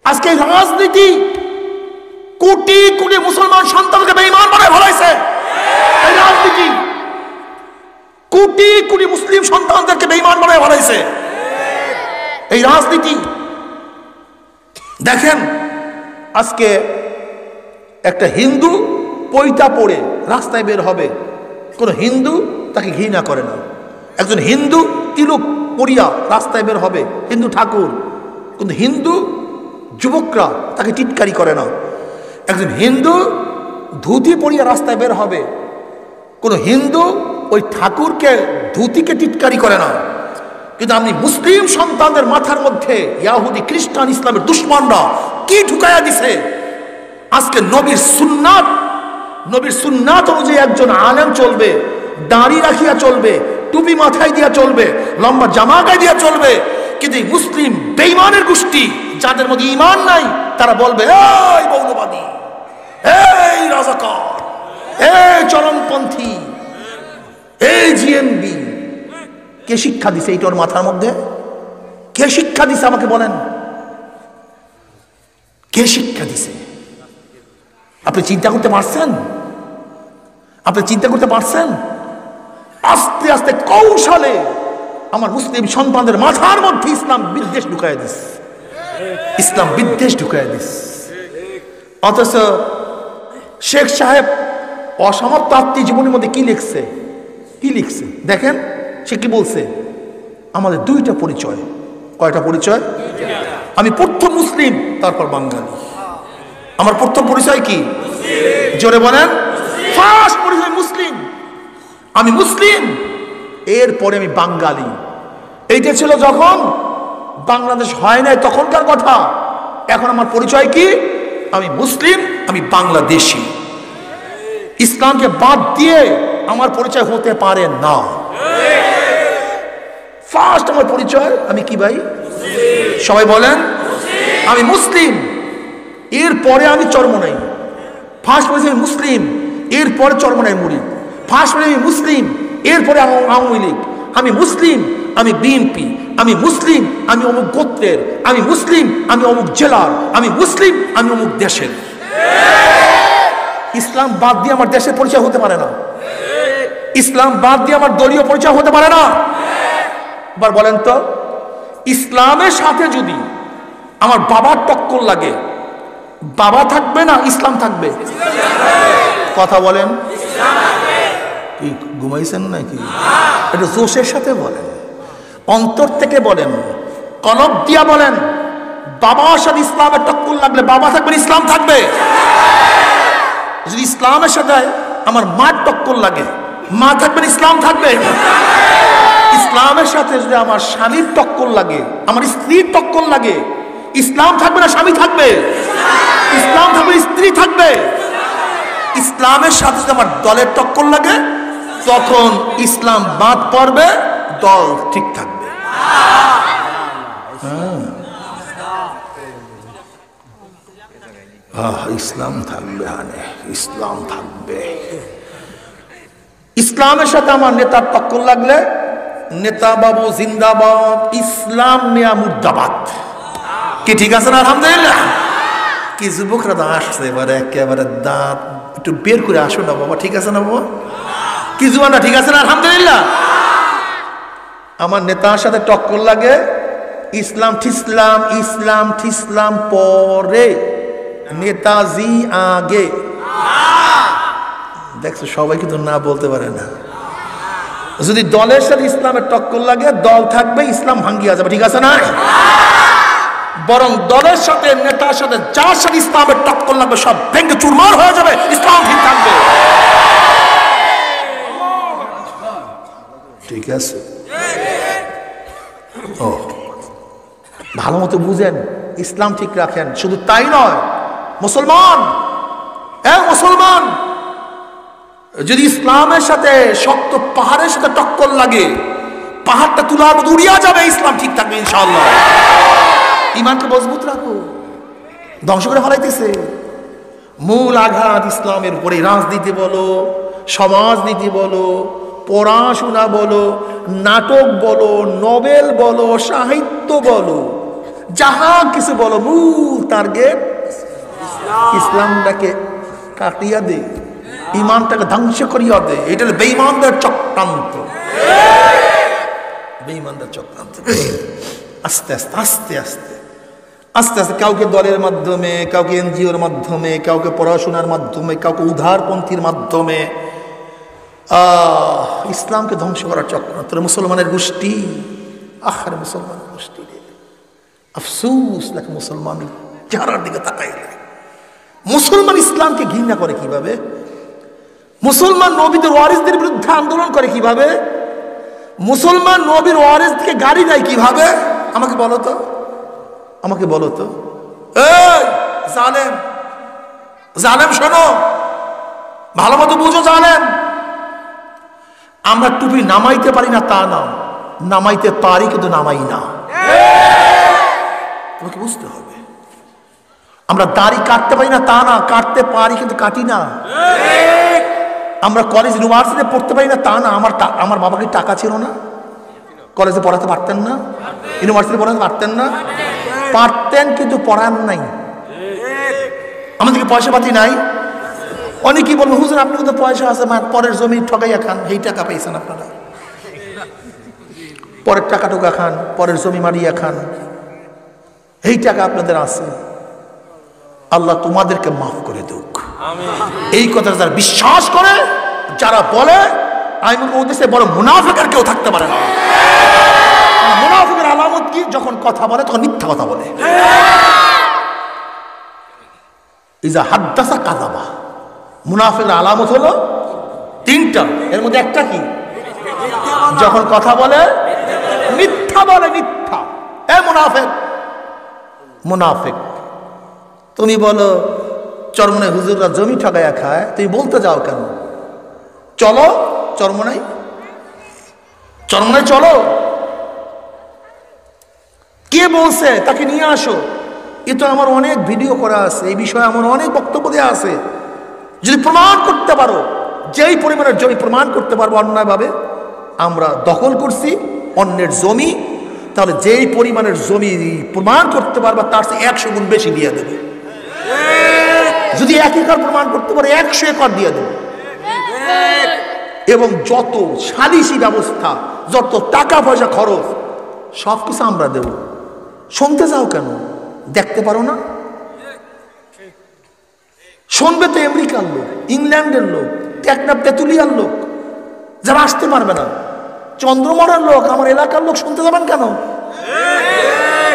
আজকে রাজনীতি কোটি কোটি মুসলমান সন্তানকে বেঈমান বানায় ফেলাইছে। এই রাজনীতি কোটি কোটি মুসলিম সন্তানদেরকে বেঈমান বানায় ফেলাইছে। এই রাজনীতি দেখেন, আজকে একটা হিন্দু পৈতা পড়ে রাস্তায় বের হবে, কোন হিন্দু তাকে ঘৃণা করে না। একজন হিন্দু তিলক পরিয়া রাস্তায় বের হবে, হিন্দু ঠাকুর, কিন্তু হিন্দু যুবকরা তাকে টিটকারি করে না। একজন হিন্দু ধুতি পরিয়া রাস্তায় বের হবে, কোন হিন্দু ওই ঠাকুরকে ধুতিকে টিটকারি করে না। কিন্তু আপনি মুসলিম সন্তানদের মাথার মধ্যে ইয়াহুদি খ্রিস্টান ইসলামের দুশ্মনরা কি ঢুকাইয়া দিছে। আজকে নবীর সুন্নাত অনুযায়ী একজন আলেম চলবে, দাড়ি রাখিয়া চলবে, টুপি মাথায় দিয়া চলবে, লম্বা জামা গায়ে দিয়া চলবে। কিন্তু এই মুসলিম বেঈমানের গোষ্ঠী যাদের মধ্যে ঈমান নাই, তারা বলবে এই মৌলবাদী, এই রাজাকার, এই চরমপন্থী, এই জিএমবি। কে শিক্ষা দিছে এইটার মাথার মধ্যে? কে শিক্ষা দিছে আমাকে বলেন, কে শিক্ষা দিছে? আপনি চিন্তা করতে পারছেন? আপনি চিন্তা করতে পারছেন? আস্তে আস্তে কৌশলে আমার মুসলিম সন্তানদের মাথার মধ্যে ইসলাম বিদ্বেষ ঢুকাইয়া দিস, ইসলাম বিদ্বেষ ঢুকাইয়া দিস। অথচ শেখ সাহেব অসমাপ্ত আত্মজীবনের মধ্যে কি লিখছে, কি লিখছে দেখেন। সে কি বলছে? আমাদের দুইটা পরিচয়। কয়টা পরিচয়? আমি প্রথম মুসলিম, তারপর বাঙালি। আমার প্রথম পরিচয় কি? জোরে বলেন। ফার্স্ট পরিচয় মুসলিম, আমি মুসলিম, এরপরে আমি বাঙালি। এইটা ছিল যখন বাংলাদেশ হয় নাই তখনকার কথা। এখন আমার পরিচয় কি? আমি মুসলিম, আমি বাংলাদেশি। ইসলামকে বাদ দিয়ে আমার পরিচয় হতে পারে না। ফার্স্ট আমার পরিচয় আমি কি ভাই? সবাই বলেন আমি মুসলিম, এরপরে আমি চরমনাই। ফার্স্ট পরিচয় মুসলিম, এরপরে চরমনাই মুড়ি। ফার্স্ট পরিচয় মুসলিম, এরপরে আওয়ামী লীগ। আমি মুসলিম, আমি বিএনপি। আমি মুসলিম, আমি অমুক গোত্রের। আমি মুসলিম, আমি অমুক জেলার। আমি মুসলিম, আমি অমুক দেশের। ইসলাম বাদ দিয়ে আমার দেশের পরিচয় হতে পারে না। ইসলাম বাদ দিয়ে আমার দলীয় পরিচয় হতে পারে না। এবার বলেন তো, ইসলামের সাথে যদি আমার বাবার টক্কর লাগে, বাবা থাকবে না ইসলাম থাকবে? কথা বলেন। কি ঘুমাইছেন নাকি? এটা জোশের সাথে বলেন, অন্তর থেকে বলেন, কলব দিয়া বলেন। বাবার সাথে ইসলামের টক্কর লাগলে বাবা থাকবে, ইসলাম থাকবে। যদি ইসলামের সাথে আমার মার টক্কর লাগে, মা থাকবেন, ইসলাম থাকবে। ইসলামের সাথে যদি আমার স্বামীর টক্কর লাগে, আমার স্ত্রীর টক্কর লাগে, ইসলাম থাকবে না স্বামী থাকবে? ইসলাম থাকবে, স্ত্রী থাকবে। ইসলামের সাথে যদি আমার দলের টক্কর লাগে, তখন ইসলাম বাদ পড়বে, দল ঠিক থাকবে। ইসলাম থাকবে, ইসলাম থাকবে। ইসলামের সাথে আমার নেতার টক্কর লাগলে, নেতা বাবু জিন্দাবাদ, ইসলাম নিয়া মুর্দাবাদ। কি ঠিক আছে না? আলহামদুলিল্লাহ। কি যুবকরা তো আসছে এবারে, একেবারে দাঁত একটু বের করে আসো না বাবা, ঠিক আছে না বাবা? কি জুয়ানরা ঠিক আছে না? আলহামদুলিল্লাহ। আমার নেতার সাথে টক্কর লাগে, ইসলাম ঠিসলাম, ইসলাম ঠিসলাম পরে, নেতাজি আগে। দেখছো সবাই কিন্তু না বলতে পারে না। যদি দলের সাথে ইসলামের টক্কর লাগে, দল থাকবে, ইসলাম ভাঙ্গিয়া যাবে, ঠিক আছে না? বরং দলের সাথে, নেতার সাথে, যার সাথে ইসলামের টক্কর লাগবে, সব ভেঙে চুরমার হয়ে যাবে, ইসলাম ঠিক থাকবে। ঠিক আছে? ও ভালো মতো বুঝেন, ইসলাম ঠিক রাখেন। শুধু তাই নয়, মুসলমান, মুসলমান যদি ইসলামের সাথে শক্ত পাহাড়ের সাথে টক্কর লাগে, পাহাড়টা তুলার মতো উড়িয়া যাবে, ইসলাম ঠিক থাকবে ইনশাআল্লাহ। ইমানকে মজবুত রাখো। ধ্বংস করে ফেলাইতেছে। মূল আঘাত ইসলামের উপরে। রাজনীতি বলো, সমাজনীতি বলো, পড়াশোনা বলো, নাটক বলো, নোবেল বলো, সাহিত্য বলো, যাহা কিছু বলো, মূল টার্গেট ইসলামটাকে কাটিয়া দে, ইমানটাকে ধ্বংস করিয়া দে। এটা বেঈমানদের চক্রান্ত, বেঈমানদের চক্রান্ত। আস্তে আস্তে আস্তে আস্তে আস্তে আস্তে কাউকে দলের মাধ্যমে, কাউকে এনজিওর মাধ্যমে, কাউকে পড়াশোনার মাধ্যমে, কাউকে উদারপন্থীর মাধ্যমে ইসলামকে ধ্বংস করার চক্রান্ত। মুসলমানের গোষ্ঠী, আহারে মুসলমানের গোষ্ঠী রে, আফসোস লাগে মুসলমান চেহারার দিকে তাকাইলে। মুসলমান ইসলামকে ঘৃণা করে কিভাবে? মুসলমান নবীদের ওয়ারিসদের বিরুদ্ধে আন্দোলন করে কিভাবে? মুসলমান নবীর ওয়ারিসকে গাড়ি দেয় কিভাবে? আমাকে বলো তো, আমাকে বলো তো। এই জালেম, জালেম শোনো, ভালো মতো বুঝো জালেম। আমরা টুপি নামাইতে পারি না তা না, নামাইতে পারি কিন্তু নামাই না। তোমাকে বুঝতে হবে। আমরা দাড়ি কাটতে পারি না তা না, কাটতে পারি কিন্তু কাটি না। আমরা কলেজ ইউনিভার্সিটিতে পড়তে পারি না তা না, আমার বাবা কি টাকা ছিল না? কলেজে পড়াতে পারতেন না? ইউনিভার্সিটি পড়াতে পারতেন না? পারতেন কিন্তু পড়ান নাই। আমাদেরকে পয়সা পাতি নাই। অনেকেই বলবো হুজুর আপনি কিন্তু পয়সা আছে, পরের জমি ঠকাইয়া খান, এই টাকা পাইছেন আপনারা। পরের টাকা টোকা খান, পরের জমি মারিয়া খান, এই টাকা আপনাদের আছে। আল্লাহ তোমাদেরকে মাফ করে দুক। এই কথা যারা বিশ্বাস করে, যারা বলে, আমি ওদের দেশে বড় মুনাফিকের কেউ থাকতে পারে না। মুনাফিকের আলামত কি? যখন কথা বলে তখন মিথ্যা কথা বলে। ইজা হাদ্দাসা কাযাবা। মুনাফিকের আলামত হলো তিনটা, এর মধ্যে একটা কি? যখন কথা বলে মিথ্যা বলে, মিথ্যা। এ মুনাফিক, মুনাফিক। তুমি বলো চরমনাই হুজুররা জমি ঠকাইয়া খায়, তুমি বলতে যাও কেন? চলো চরমনাই, চরমনাই চলো। কে বলছে? তাকে নিয়ে আসো। এ তো আমার অনেক ভিডিও করা আছে, এই বিষয়ে আমার অনেক বক্তব্য দেওয়া আছে। যদি প্রমাণ করতে পারো, যেই পরিমাণের জমি প্রমাণ করতে পারবো অন্যায়ভাবে আমরা দখল করছি অন্যের জমি, তাহলে যেই পরিমাণের জমি প্রমাণ করতে পারবা তার চেয়ে 100 গুণ বেশি দিয়ে দেবে। যদি 1 একর প্রমাণ করতে পারে 100 একর দিয়ে দেবে। এবং যত সালিসি ব্যবস্থা, যত টাকা পয়সা খরচ, সব কিছু আমরা দেব। শুনতে যাও কেন? দেখতে পারো না? শুনবে তো আমেরিকার লোক, ইংল্যান্ডের লোক, টেকনাফ তেতুলিয়ার লোক, যারা আসতে পারবে না। চন্দ্রমোহনের লোক, আমার এলাকার লোক শুনতে যাবেন কেন?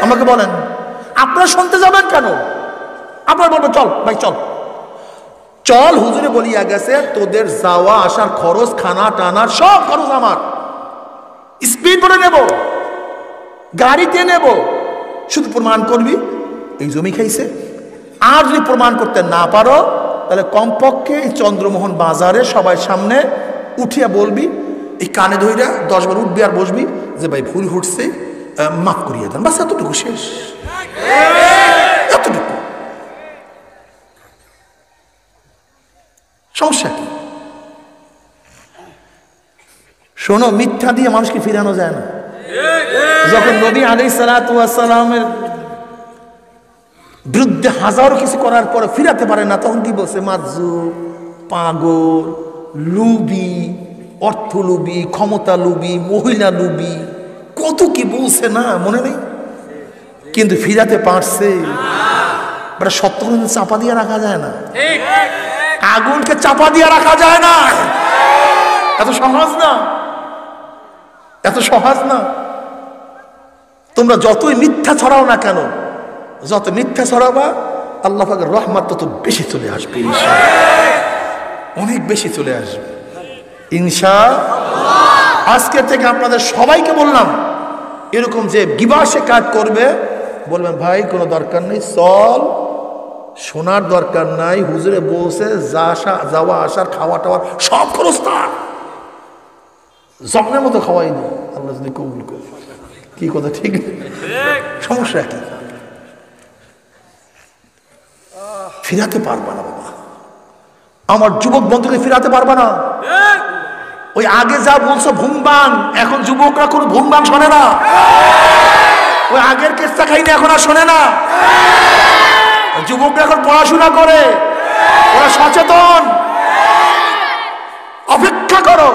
আমাকে বলেন, আপনারা শুনতে যাবেন কেন? আপনারা বলবেন চল ভাই চল চল, হুজুরে বলিয়া গেছে তোদের যাওয়া আসার খরচ, খানা টানার সব খরচ আমার, স্পিড করে নেব, গাড়িতে নেব, শুধু প্রমাণ করবি এই জমি খাইছে। আর যদি প্রমাণ করতে না পারো তাহলে কমপক্ষে এই চন্দ্রমোহন বাজারে সবাই সামনে উঠিয়া বলবি, এই কানে ধইরা 10 বার উঠবি আর বসবি যে ভাই ভুল ঘটছে, মাফ করিয়ে দেন। বাস এতটুকু, শেষ। এতটুকু। সমস্যা কি? শোনো, মিথ্যা দিয়ে মানুষকে ফিরানো যায় না। যখন নবী আলাইহিস সালাতু ওয়াস সালামের বিরুদ্ধে হাজারো কিছু করার পরে ফিরাতে পারে না, তখন কি বলছে? মাজুব, পাগল, লুবি, অর্থ লুবি, ক্ষমতা লুবি, মহিলা লুবি, কত কি বলছে না, মনে নেই? কিন্তু ফিরাতে পারছে। সত্য চাপা দিয়ে রাখা যায় না, আগুনকে চাপা দিয়ে রাখা যায় না। এত সহজ না, এত সহজ না। তোমরা যতই মিথ্যা ছড়াও না কেন, যত মিথ্যা ছড়াবা আল্লাহ পাকের রহমত তত বেশি চলে আসবে, ইনশাআল্লাহ, অনেক বেশি চলে আসবে ইনশাআল্লাহ। আজকে থেকে আপনাদের সবাইকে বললাম, এরকম যে গিবাসে কাজ করবে বলবেন ভাই কোনো দরকার নেই, চল, শোনার দরকার নাই, হুজুরে বলছে যাওয়া আসার খাওয়া টাওয়ার সব খরচ তার, জন্মের মতো খাওয়াই নেই, আল্লাহ যদি কবুল করে। কি কথা ঠিক? সমস্যা কি? ফিরাতে পারবা না বাবা, আমার যুবক বন্ধুকে ফিরাতে পারবা না। ওই আগে যা বলছো ভুমবান, এখন যুবকরা কোনো ভুমবান শোনে না। ওই আগের কেসটা খাইনি এখন আর শোনে না। এখন পড়াশোনা করে, ওরা সচেতন। অপেক্ষা করো,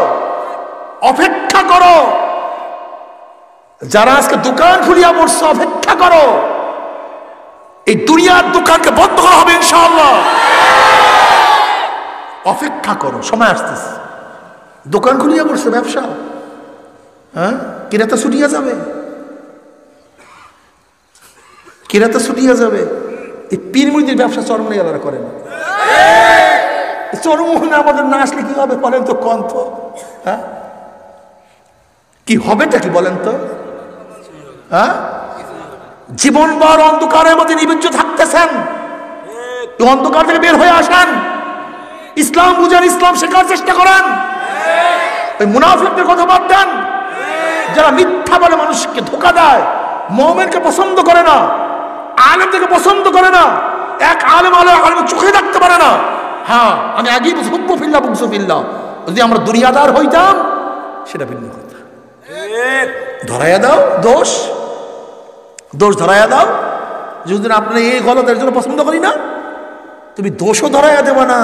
অপেক্ষা করো। যারা আজকে দোকান খুলিয়া পড়ছে, অপেক্ষা করো। এই দুনিয়ার দোকানকে বন্ধ করা হবে ইনশাআল্লাহ। অপেক্ষা করো, সময় আসতেছে। দোকান খুলিয়া পড়ছে, ব্যবসা, হ্যাঁ, কিরাতে ছুটিয়া যাবে, কিরাতে ছুটিয়া যাবে। এই পীর মুরিদের ব্যবসা চরমনে গেলারা করে না। চরমনে আমাদের না আসলে কি হবে বলেন তো, কন্ত, হ্যাঁ, কি হবেটা কি বলেন তো? হ্যাঁ, জীবনভর অন্ধকারের মধ্যে নিবেজ্য থাকতেছেন। অন্ধকার থেকে বের হয়ে আসেন, ইসলাম বুঝেন, ইসলাম শেখার চেষ্টা করেন। ওই মুনাফিকদের কথা বাদ দেন, যারা মিথ্যা বলে মানুষকে ধোঁকা দেয়, মুমিনকে পছন্দ করে না, আলেমদেরকে পছন্দ করে না। এক আলেম আলেম চোখে দেখতে পারে না। হ্যাঁ, আমি আগেই হুব্বু ফিল্লাহ বুগযু ফিল্লাহ, যদি আমরা দুনিয়াদার হইতাম সেটা ভিন্ন কথা। ধরাইয়া দাও দোষ, দোষ ধরাইয়া দাও। যদি আপনার এই গলতের জন্য পছন্দ করি না, তুমি দোষও ধরাইয়া দেবো না,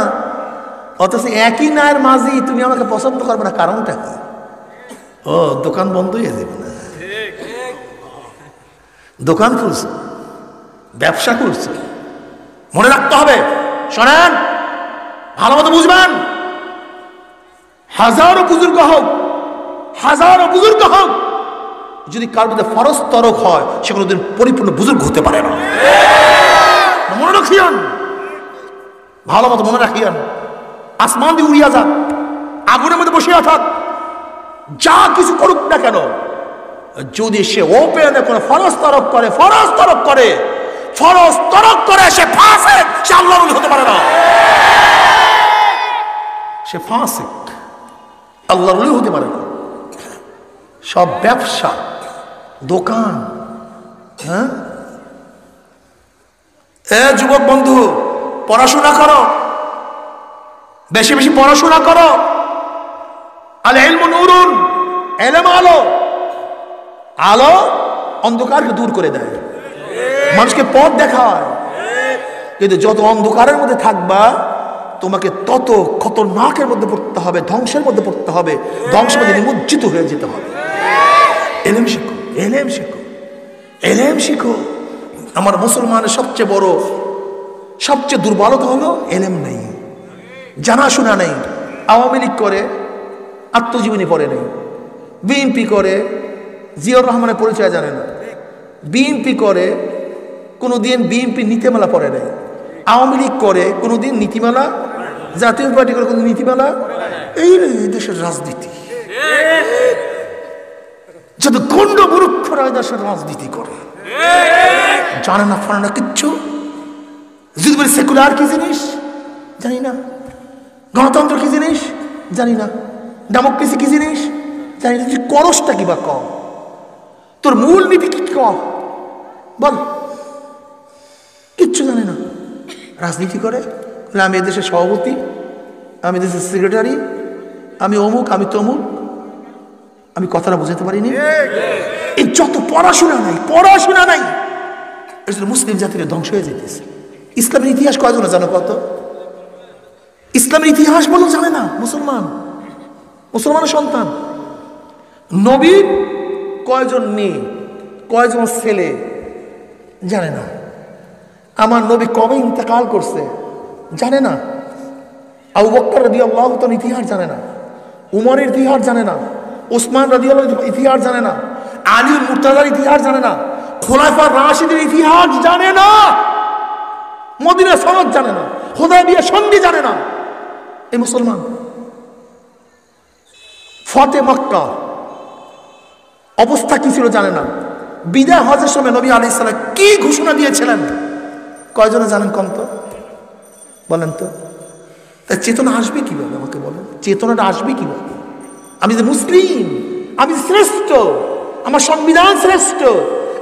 অথচ একই নায়ের মাঝি তুমি আমাকে পছন্দ করবে না, কারণটা কি? ও, দোকান বন্ধ হয়ে যাবে না, দোকান খুলছো, ব্যবসা করছো, মনে রাখতে হবে। শোনেন, ভালো মতো বুঝবেন, হাজারো বুজুর্গ হোক, হাজারো বুজুর্গ হোক, যদি কার মধ্যে ফরজ তরক হয়, সে কোনোদিন পরিপূর্ণ বুজুর্গ হতে পারে না। মনে রাখিয়ান, ভালো মতো মনে রাখিয়ান। আসমান দিয়ে উড়িয়া যাক, আগুনের মধ্যে বসিয়া থাক, যা কিছু করুক না কেন, যদি সে ওপেনে কোনো ফরজ তরক করে, ফরজ তরক করে, ফরজ তরক করে, সে ফাসিক, সে আল্লাহর ওলি হতে পারে না। সে ফাসিক, আল্লাহর ওলি হতে পারে না। সব ব্যবসা, দোকান, হ্যাঁ, এ যুবক বন্ধু, পড়াশোনা করো, বেশি বেশি পড়াশোনা করো। আল ইলমু নূরুন, ইলম আলো, আলো অন্ধকারকে দূর করে দেয়, মানুষকে পথ দেখায়। কিন্তু যত অন্ধকারের মধ্যে থাকবা, তোমাকে তত খতরনাকের মধ্যে পড়তে হবে, ধ্বংসের মধ্যে পড়তে হবে, ধ্বংসের মধ্যে নিমজ্জিত হয়ে যেতে হবে। এলেম শিখো, এলেম শিখো, এলেম শিখো। আমার মুসলমানের সবচেয়ে বড়, সবচেয়ে দুর্বলতা হলো এলেম নেই, জানাশোনা নেই। আওয়ামী লীগ করে, আত্মজীবনী পড়ে নেই। বিএনপি করে, জিয়াউর রহমানের পরিচয় জানে না। বিএনপি করে, কোনোদিন বিএনপি নীতিমালা পড়ে নেই। আওয়ামী লীগ করে, কোনোদিন নীতিমালা, জাতীয় পার্টি করে কোনো নীতিমালা। এই দেশের রাজনীতি, যত গণ্ড মূর্খরা দেশের রাজনীতি করে, জানে না, ফানে না কিচ্ছু। যদি বলি সেকুলার কি জিনিস জানি না, গণতন্ত্র কি জিনিস জানি না, ডেমোক্রেসি কি জিনিস জানি না। তুই করসটা কি বা কম, তোর মূল নীতি কি কম বল, কিচ্ছু জানে না। রাজনীতি করে, আমি এদেশের সভাপতি, আমি দেশের সেক্রেটারি, আমি অমুক, আমি তমুক। আমি কথাটা বুঝাতে পারিনি। এই যত পড়াশোনা নাই, পড়াশোনা নাই, এর জন্য মুসলিম জাতির ধ্বংস হয়ে যেতেছে। ইসলামের ইতিহাস কয়জন জানো? কত? ইসলামের ইতিহাস বলো জানে না মুসলমান, মুসলমানের সন্তান। নবীর কয়জন মেয়ে, কয়জন ছেলে জানে না। আমার নবী কবে ইন্তেকাল করছে জানে না। আবু বকর রাদিয়াল্লাহু তাআলার ইতিহাস জানে না, উমরের ইতিহাস জানে না, ওসমান রাদিয়াল্লাহু ইতিহাস জানে না, আলী মুর্তাজার ইতিহাস জানে না, খোলাফা রাশিদের ইতিহাস জানে না, মদিনা সনদ জানে না, হুদায়বিয়া সন্ধি জানে না। এই মুসলমান। ফতে মক্কা অবস্থা কি ছিল জানে না। বিদায় হজের সময় নবী আলাইহিস সালাম কি ঘোষণা দিয়েছিলেন কয়জনে জানেন? কম তো বলেন তো। তাই চেতনা আসবে কিভাবে আমাকে বলেন? চেতনাটা আসবে কিভাবে? আমি যে মুসলিম, আমি শ্রেষ্ঠ, আমার সংবিধান শ্রেষ্ঠ,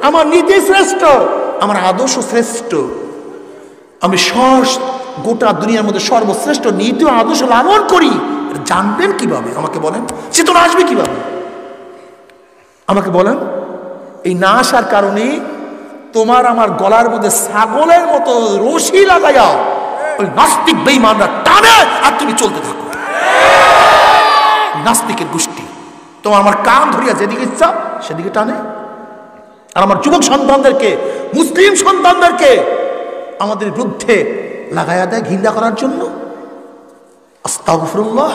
আমার নীতি শ্রেষ্ঠ, আমার আদর্শ শ্রেষ্ঠ, আমি গোটা দুনিয়ার মধ্যে সর্বশ্রেষ্ঠ নীতি ও আদর্শ লালন করি, জানবেন কিভাবে আমাকে বলেন? চেতনা আসবে কিভাবে আমাকে বলেন? এই না আসার কারণে তোমার আমার গলার মধ্যে ছাগলের মতো রশি লাগাইয়া ওই নাস্তিক বেঈমানরা টানে, আর তুমি চলতে থাকো। নাস্তিকের গোষ্ঠী তোমার আমার কান ধরিয়া যেদিকে ইচ্ছা সেদিকে টানে, আর আমার যুবক সন্তানদেরকে, মুসলিম সন্তানদেরকে আমাদের বিরুদ্ধে লাগাইয়া দেয় ঘৃণা করার জন্য। আস্তাগফিরুল্লাহ।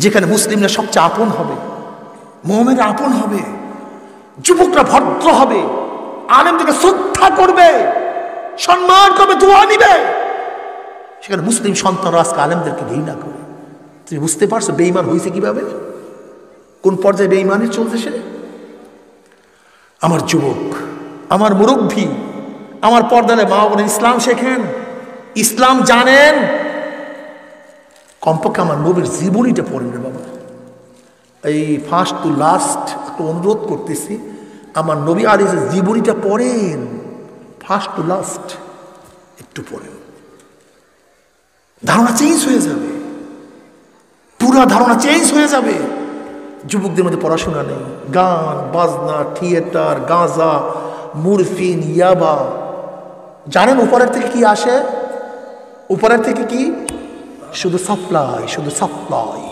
যেখানে মুসলিমরা সবচেয়ে আপন হবে, মুমিনরা আপন হবে, যুবকরা ভদ্র হবে, আলেমদেরকে শ্রদ্ধা করবে, সম্মান করবে, দোয়া নিবে, সেখানে মুসলিম সন্তানরা আজকে আলেমদেরকে ঘৃণা করে। তুমি বুঝতে পারছো বেঈমান হয়েছে কিভাবে, কোন পর্যায়ে বেঈমানি চলছে সে? আমার যুবক, আমার মুরব্বী, আমার পর্দায় মা বোনের ইসলাম শেখেন, ইসলাম জানেন, কমপক্ষে আমার নবীর জীবনীটা পড়েন রে বাবা। এই ফার্স্ট টু লাস্ট একটু অনুরোধ করতেছি, আমার নবী আলাইহিস জীবনীটা পড়েন, ফার্স্ট টু লাস্ট একটু পড়েন, ধারণা চেঞ্জ হয়ে যাবে, পুরা ধারণা চেঞ্জ হয়ে যাবে। যুবকদের মধ্যে পড়াশোনা নেই, গান বাজনা, থিয়েটার, গাঁজা, মুরফিন, ইয়াবা। জানেন উপরের থেকে কি আসে? উপরের থেকে কি? শুধু সাপ্লাই, শুধু সাপ্লাই।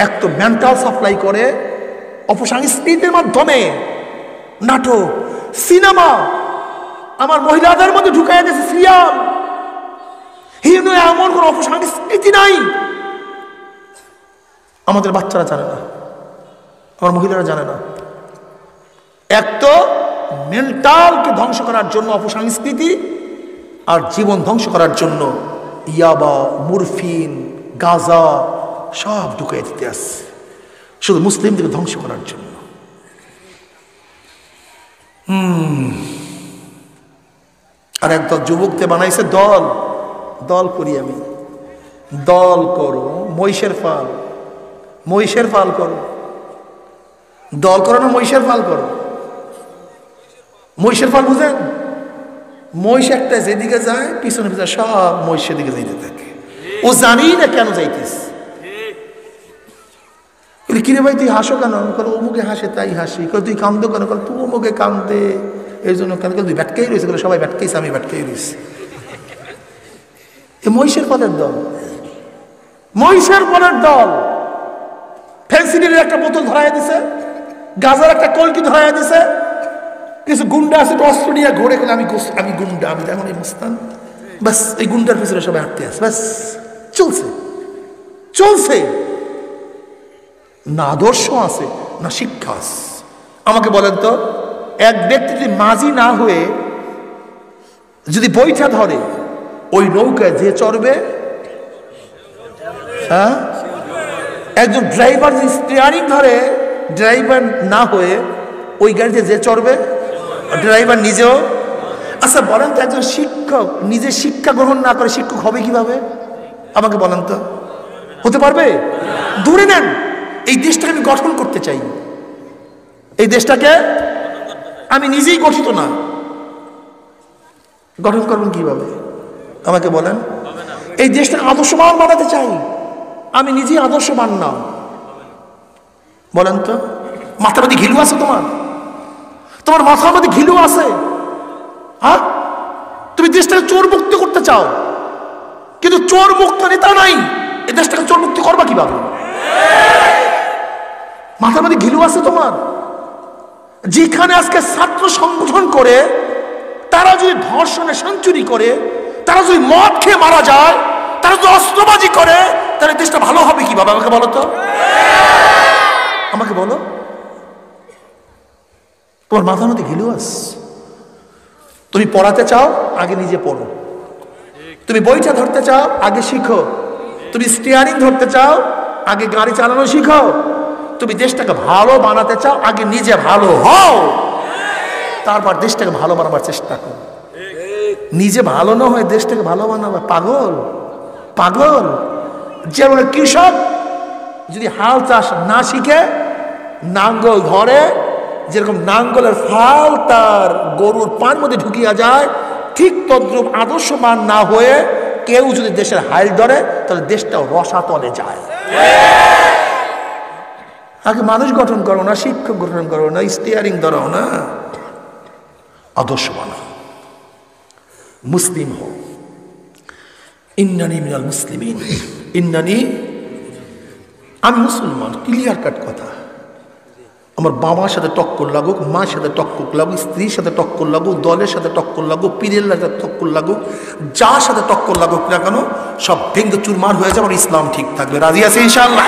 এক তো মেন্টাল সাপ্লাই করে অপসংস্কৃতির মাধ্যমে, নাটক, সিনেমা, আমার মহিলাদের মধ্যে ঢুকাই দিয়েছে সিরিয়াল। এমন কোন অপসংস্কৃতি নাই আমাদের বাচ্চারা জানে না, আমার মহিলারা জানে না। এক তো মেন্টালকে ধ্বংস করার জন্য অপসংস্কৃতি, আর জীবন ধ্বংস করার জন্য ইয়াবা, মুরফিন, গাঁজা সব ঢুকাই দিতে আসছে, শুধু মুসলিমদেরকে ধ্বংস করার জন্য। আর একদল যুবককে বানাইছে দল, দল করি আমি, দল করো, মহিষের ফাল, মহিষের ফাল করো, দল করো না মহিষের ফাল করো। মহিষের ফাল বুঝেন? মহিষ একটা যেদিকে যায় পিছনে পিছনে সব মহিষ সেদিকে যাইতে থাকে, ও জানি না কেন যাইতেছে। কিরে ভাই তুই হাসো কেন? অমুকে হাসে তাই হাসি। তুই কান্দো কেন? তুই অমুকে কান্দে এই জন্য কেন? তুই ব্যাটকেই রয়েছে, সবাই ব্যাটকেইছে, আমি ব্যাটকেই রয়েছি। এ মহিষের ফলের দল, মহিষের ফলের দল। ফেন্সিডিলের একটা বোতল ধরাই দিছে, গাজার একটা কলকি ধরাই দিছে, কিছু গুন্ডা আছে অস্ত্র নিয়ে ঘোরে, আমি গুন্ডা, আমি তেমন এই মুস্তান, বাস এই গুন্ডার পিছনে সবাই হাঁটতে আছে, বাস চলছে চলছে। না আদর্শ আছে না শিক্ষা আছে। আমাকে বলেন তো, এক ব্যক্তি যদি মাঝি না হয়ে যদি বইটা ধরে, ওই নৌকায় যে চড়বে, হ্যাঁ, একজন ড্রাইভার যদি স্টিয়ারিং ধরে, ড্রাইভার না হয়ে ওই গাড়িতে যে চড়বে, ড্রাইভার নিজেও। আচ্ছা বলেন তো, একজন শিক্ষক নিজে শিক্ষা গ্রহণ না করে শিক্ষক হবে কিভাবে? আমাকে বলেন তো, হতে পারবে? দূরে নেন, এই দেশটাকে আমি গঠন করতে চাই, এই দেশটাকে আমি নিজেই গঠিত না, গঠন করবেন কিভাবে আমাকে বলেন? এই দেশটাকে আদর্শবান বানাতে চাই, আমি নিজেই আদর্শবান না। বলেন তো, মাথার মধ্যে ঘিলু আছে তোমার? তোমার মাথার মধ্যে ঘিলু আছে? হ্যাঁ, তুমি দেশটাকে চোর মুক্ত করতে চাও, কিন্তু চোর মুক্ত নেতা নাই, এই দেশটাকে চোর মুক্তি করবা কিভাবে? মাথার মধ্যে ঘিলু আছে তোমার? যেখানে আজকে ছাত্র সংগঠন করে, তারা যদি ধর্ষণে সেঞ্চুরি করে, তারা যদি মদ খেয়ে মারা যায়, তারা যদি অস্ত্রবাজি করে, তাহলে দেশটা ভালো হবে কিভাবে? আমাকে বলো তো, আমাকে বলো। তোমার মাথার মধ্যে ঘিলু আছে। তুমি পড়াতে চাও, আগে নিজে পড়ো। তুমি বইটা ধরতে চাও, আগে শিখো। তুমি স্টিয়ারিং ধরতে চাও, আগে গাড়ি চালানো শিখো। তুমি দেশটাকে ভালো বানাতে চাও, আগে নিজে ভালো হও, তারপর দেশটাকে ভালো বানাবার চেষ্টা করো। নিজে ভালো না হয়ে দেশটাকে ভালো বানাবে? পাগল, পাগল। যেমন কৃষক যদি হাল চাষ না শিখে, নাঙ্গল ধরে, যেরকম নাঙ্গলের ফাল তার গরুর পার মধ্যে ঢুকিয়া যায়, ঠিক তদ্রুপ আদর্শবান না হয়ে কেউ যদি দেশের হাল ধরে, তাহলে দেশটাও রসাতলে যায়। আগে মানুষ গঠন করো না, শিক্ষক গঠন করো না, স্টিয়ারিং ধরাও না, আদর্শ বানাও, মুসলিম হও। ইন্নানি মিনাল মুসলিমিন, ইন্নানি, আমি মুসলমান, ক্লিয়ার কাট কথা। আমার বাবার সাথে টক্কর লাগুক, মার সাথে টক্কর লাগুক, স্ত্রীর সাথে টক্কর লাগুক, দলের সাথে টক্কর লাগুক, পীরের সাথে টক্কর লাগুক, যার সাথে টক্কর লাগুক না কেন সব ভেঙ্গে চুরমার হয়ে যাবে, আমার ইসলাম ঠিক থাকবে। রাজি আছে ইনশাআল্লাহ?